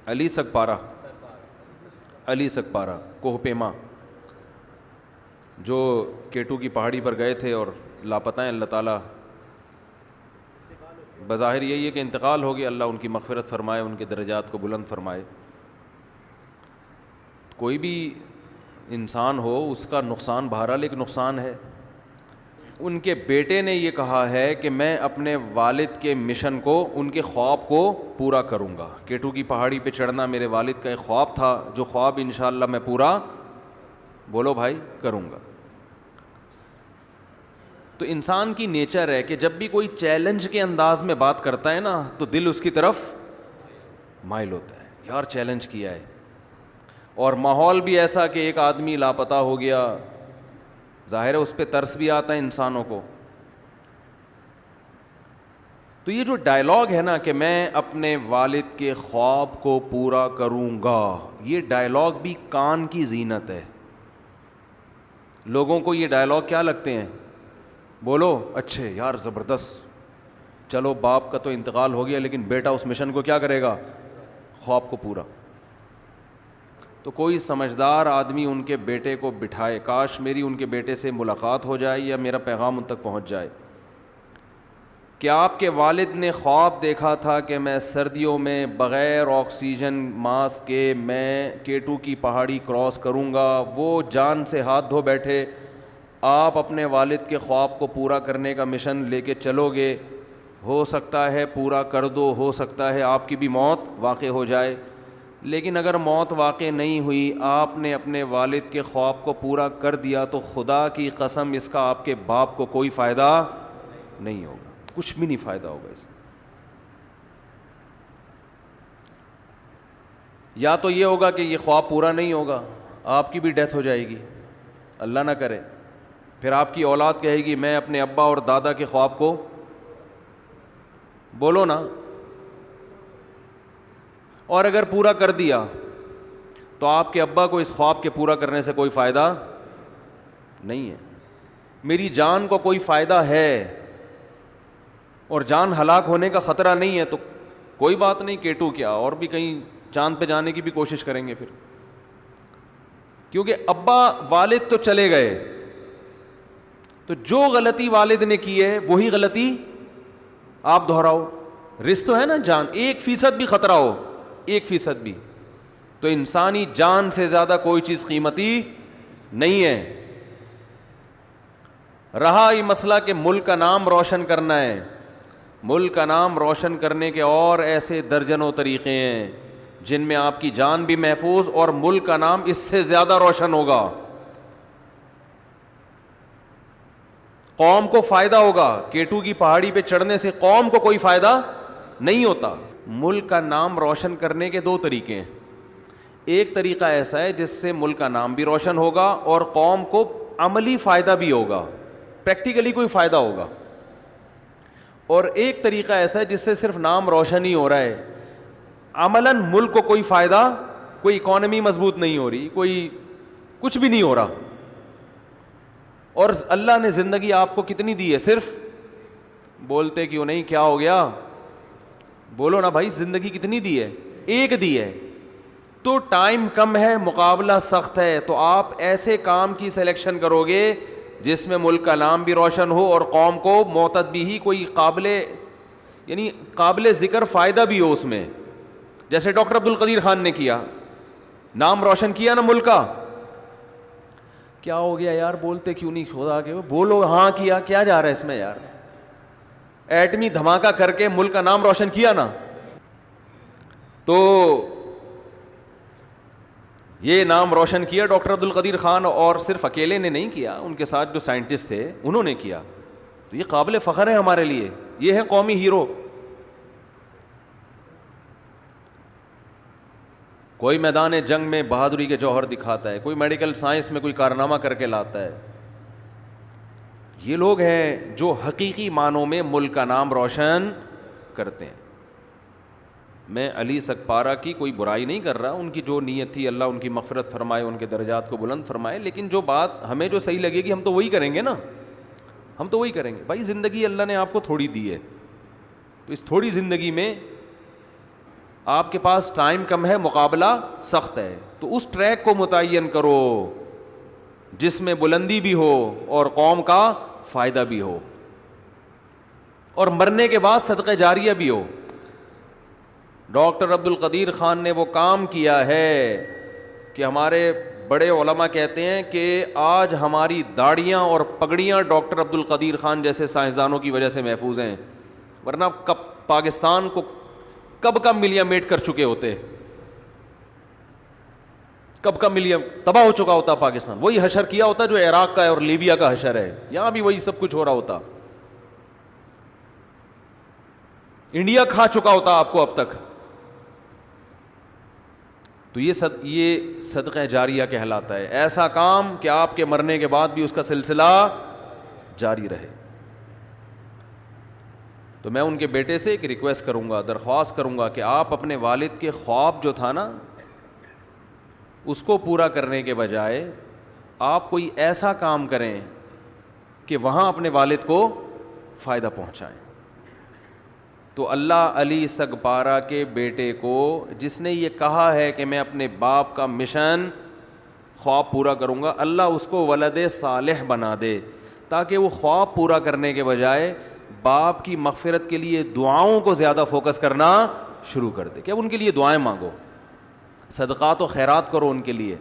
علی سگپارہ، علی سگپارہ کوہ پیما، جو کیٹو کی پہاڑی پر گئے تھے اور لاپتہ ہیں. اللہ تعالیٰ بظاہر یہی ہے کہ انتقال ہو گیا، اللہ ان کی مغفرت فرمائے، ان کے درجات کو بلند فرمائے. کوئی بھی انسان ہو اس کا نقصان بہرحال ایک نقصان ہے. ان کے بیٹے نے یہ کہا ہے کہ میں اپنے والد کے مشن کو، ان کے خواب کو پورا کروں گا. کیٹو کی پہاڑی پہ چڑھنا میرے والد کا ایک خواب تھا، جو خواب انشاءاللہ میں پورا، بولو بھائی، کروں گا. تو انسان کی نیچر ہے کہ جب بھی کوئی چیلنج کے انداز میں بات کرتا ہے نا تو دل اس کی طرف مائل ہوتا ہے، یار چیلنج کیا ہے. اور ماحول بھی ایسا کہ ایک آدمی لاپتہ ہو گیا، ظاہر ہے اس پہ ترس بھی آتا ہے انسانوں کو. تو یہ جو ڈائلاگ ہے نا کہ میں اپنے والد کے خواب کو پورا کروں گا، یہ ڈائلاگ بھی کان کی زینت ہے. لوگوں کو یہ ڈائلاگ کیا لگتے ہیں؟ بولو اچھے، یار زبردست، چلو باپ کا تو انتقال ہو گیا لیکن بیٹا اس مشن کو کیا کرے گا؟ خواب کو پورا. تو کوئی سمجھدار آدمی ان کے بیٹے کو بٹھائے. کاش میری ان کے بیٹے سے ملاقات ہو جائے یا میرا پیغام ان تک پہنچ جائے. کہ آپ کے والد نے خواب دیکھا تھا کہ میں سردیوں میں بغیر آکسیجن ماسک کے میں کیٹو کی پہاڑی کراس کروں گا. وہ جان سے ہاتھ دھو بیٹھے، آپ اپنے والد کے خواب کو پورا کرنے کا مشن لے کے چلو گے. ہو سکتا ہے پورا کر دو، ہو سکتا ہے آپ کی بھی موت واقع ہو جائے. لیکن اگر موت واقع نہیں ہوئی، آپ نے اپنے والد کے خواب کو پورا کر دیا، تو خدا کی قسم اس کا آپ کے باپ کو کوئی فائدہ نہیں ہوگا، کچھ بھی نہیں فائدہ ہوگا اس میں. یا تو یہ ہوگا کہ یہ خواب پورا نہیں ہوگا، آپ کی بھی ڈیتھ ہو جائے گی، اللہ نہ کرے. پھر آپ کی اولاد کہے گی میں اپنے ابا اور دادا کے خواب کو، بولو نا. اور اگر پورا کر دیا تو آپ کے ابا کو اس خواب کے پورا کرنے سے کوئی فائدہ نہیں ہے. میری جان کو کوئی فائدہ ہے اور جان ہلاک ہونے کا خطرہ نہیں ہے تو کوئی بات نہیں، کیٹو کیا اور بھی کہیں چاند پہ جانے کی بھی کوشش کریں گے پھر. کیونکہ ابا والد تو چلے گئے، تو جو غلطی والد نے کی ہے وہی غلطی آپ دہراؤ. رسک تو ہے نا، جان 1% بھی خطرہ ہو، 1% بھی، تو انسانی جان سے زیادہ کوئی چیز قیمتی نہیں ہے. رہا یہ مسئلہ کہ ملک کا نام روشن کرنا ہے، ملک کا نام روشن کرنے کے اور ایسے درجنوں طریقے ہیں جن میں آپ کی جان بھی محفوظ اور ملک کا نام اس سے زیادہ روشن ہوگا. قوم کو فائدہ ہوگا. کیٹو کی پہاڑی پہ چڑھنے سے قوم کو کوئی فائدہ نہیں ہوتا. ملک کا نام روشن کرنے کے 2 طریقے ہیں. ایک طریقہ ایسا ہے جس سے ملک کا نام بھی روشن ہوگا اور قوم کو عملی فائدہ بھی ہوگا، پریکٹیکلی کوئی فائدہ ہوگا. اور ایک طریقہ ایسا ہے جس سے صرف نام روشن ہی ہو رہا ہے، عملاً ملک کو کوئی فائدہ، کوئی اکانومی مضبوط نہیں ہو رہی، کوئی کچھ بھی نہیں ہو رہا. اور اللہ نے زندگی آپ کو کتنی دی ہے؟ صرف، بولتے کیوں نہیں کیا ہو گیا؟ بولو نا بھائی، زندگی کتنی دی ہے؟ 1 دی ہے. تو ٹائم کم ہے، مقابلہ سخت ہے، تو آپ ایسے کام کی سلیکشن کرو گے جس میں ملک کا نام بھی روشن ہو اور قوم کو معتد بھی کوئی قابل ذکر فائدہ بھی ہو اس میں. جیسے ڈاکٹر عبد القدیر خان نے کیا، نام روشن کیا نا ملک کا. کیا ہو گیا یار، بولتے کیوں نہیں؟ خدا کے بولو ہاں کیا، کیا جا رہا ہے اس میں یار؟ ایٹمی دھماکہ کر کے ملک کا نام روشن کیا نا. تو یہ نام روشن کیا ڈاکٹر عبد القدیر خان، اور صرف اکیلے نے نہیں کیا، ان کے ساتھ جو سائنٹسٹ تھے انہوں نے کیا. تو یہ قابل فخر ہے ہمارے لیے، یہ ہے قومی ہیرو. کوئی میدان جنگ میں بہادری کے جوہر دکھاتا ہے، کوئی میڈیکل سائنس میں کوئی کارنامہ کر کے لاتا ہے. یہ لوگ ہیں جو حقیقی معنوں میں ملک کا نام روشن کرتے ہیں. میں علی سگپارہ کی کوئی برائی نہیں کر رہا، ان کی جو نیت تھی اللہ ان کی مغفرت فرمائے، ان کے درجات کو بلند فرمائے. لیکن جو بات ہمیں جو صحیح لگے گی ہم تو وہی کریں گے نا، ہم تو وہی کریں گے. بھائی زندگی اللہ نے آپ کو تھوڑی دی ہے، تو اس تھوڑی زندگی میں آپ کے پاس ٹائم کم ہے, مقابلہ سخت ہے, تو اس ٹریک کو متعین کرو جس میں بلندی بھی ہو اور قوم کا فائدہ بھی ہو اور مرنے کے بعد صدقہ جاریہ بھی ہو. ڈاکٹر عبد القدیر خان نے وہ کام کیا ہے کہ ہمارے بڑے علماء کہتے ہیں کہ آج ہماری داڑیاں اور پگڑیاں ڈاکٹر عبد القدیر خان جیسے سائنسدانوں کی وجہ سے محفوظ ہیں, ورنہ پاکستان کو کب کا ملیا میٹ کر چکے ہوتے, کب کا ملیا تباہ ہو چکا ہوتا پاکستان. وہی حشر کیا ہوتا جو عراق کا ہے اور لیبیا کا حشر ہے, یہاں بھی وہی سب کچھ ہو رہا ہوتا. انڈیا کھا چکا ہوتا آپ کو اب تک. تو یہ صدقہ جاریہ کہلاتا ہے, ایسا کام کہ آپ کے مرنے کے بعد بھی اس کا سلسلہ جاری رہے. تو میں ان کے بیٹے سے ایک ریکویسٹ کروں گا, درخواست کروں گا کہ آپ اپنے والد کے خواب جو تھا نا اس کو پورا کرنے کے بجائے آپ کوئی ایسا کام کریں کہ وہاں اپنے والد کو فائدہ پہنچائیں. تو اللہ علی سگپارہ کے بیٹے کو جس نے یہ کہا ہے کہ میں اپنے باپ کا مشن خواب پورا کروں گا, اللہ اس کو ولد صالح بنا دے تاکہ وہ خواب پورا کرنے کے بجائے باپ کی مغفرت کے لیے دعاؤں کو زیادہ فوکس کرنا شروع کر دے. کہ اب ان کے لیے دعائیں مانگو, صدقات و خیرات کرو ان کے لیے,